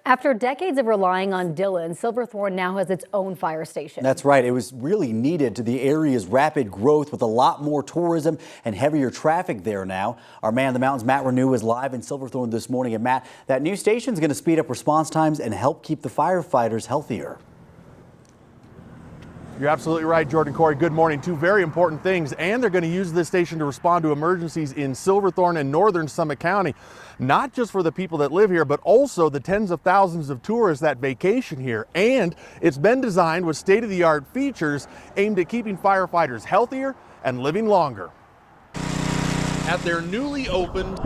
After decades of relying on Dillon, Silverthorne now has its own fire station. That's right. It was really needed to the area's rapid growth with a lot more tourism and heavier traffic there now. Our man in the mountains, Matt Renew, is live in Silverthorne this morning. And Matt, that new station is going to speed up response times and help keep the firefighters healthier. You're absolutely right, Jordan. Corey, good morning. Two very important things, and they're going to use this station to respond to emergencies in Silverthorne and northern Summit County, not just for the people that live here, but also the tens of thousands of tourists that vacation here. And it's been designed with state-of-the-art features aimed at keeping firefighters healthier and living longer. At their newly opened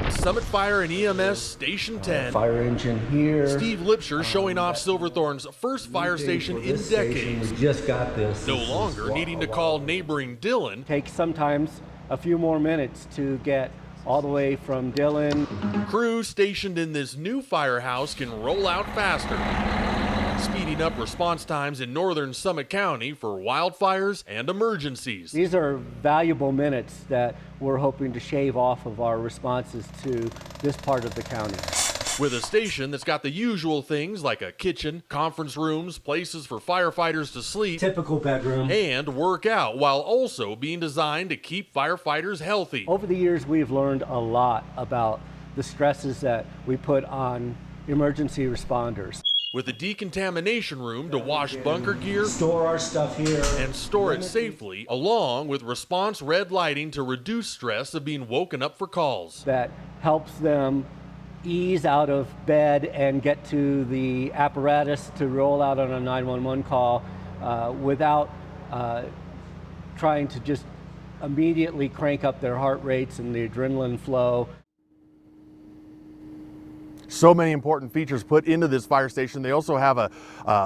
Summit Fire and EMS Station 10, fire engine here. Steve Lipsher showing off Silverthorne's first fire station in decades. We just got this. No longer needing to call neighboring Dillon. Takes sometimes a few more minutes to get all the way from Dillon. Crews stationed in this new firehouse can roll out faster, speeding up response times in northern Summit County for wildfires and emergencies. These are valuable minutes that we're hoping to shave off of our responses to this part of the county. With a station that's got the usual things like a kitchen, conference rooms, places for firefighters to sleep, typical bedroom, and work out, while also being designed to keep firefighters healthy. Over the years, we've learned a lot about the stresses that we put on emergency responders. With a decontamination room to wash bunker gear, store our stuff here, and store it safely, along with response red lighting to reduce stress of being woken up for calls. That helps them ease out of bed and get to the apparatus to roll out on a 911 call without trying to just immediately crank up their heart rates and the adrenaline flow. So many important features put into this fire station. They also have a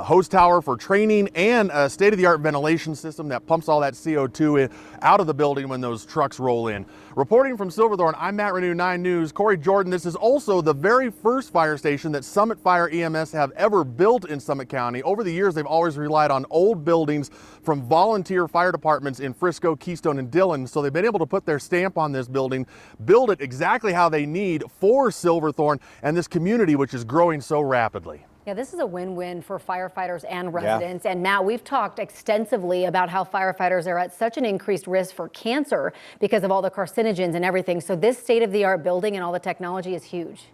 hose tower for training and a state-of-the-art ventilation system that pumps all that CO2 out of the building when those trucks roll in. Reporting from Silverthorne, I'm Matt Renew, 9 News. Corey, Jordan, this is also the very first fire station that Summit Fire EMS have ever built in Summit County. Over the years, they've always relied on old buildings from volunteer fire departments in Frisco, Keystone, and Dillon. So they've been able to put their stamp on this building, build it exactly how they need for Silverthorne and this community, which is growing so rapidly. Yeah, this is a win-win for firefighters and residents. Yeah. And Matt, we've talked extensively about how firefighters are at such an increased risk for cancer because of all the carcinogens and everything. So this state-of-the-art building and all the technology is huge.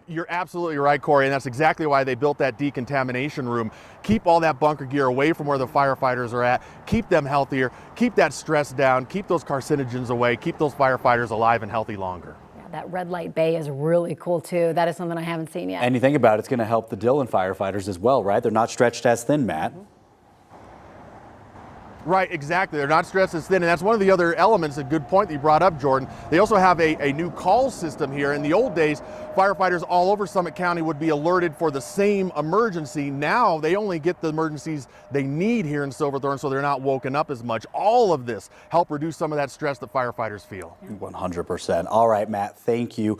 You're absolutely right, Corey, and that's exactly why they built that decontamination room. Keep all that bunker gear away from where the firefighters are at, keep them healthier, keep that stress down, keep those carcinogens away, keep those firefighters alive and healthy longer. That red light bay is really cool too. That is something I haven't seen yet. And you think about it, it's going to help the Dillon firefighters as well, right? They're not stretched as thin, Matt. Right, exactly. They're not stressed as thin, and that's one of the other elements, a good point that you brought up, Jordan. They also have a new call system here. In the old days, firefighters all over Summit County would be alerted for the same emergency. Now they only get the emergencies they need here in Silverthorne, so they're not woken up as much. All of this help reduce some of that stress that firefighters feel. 100%. All right, Matt, thank you.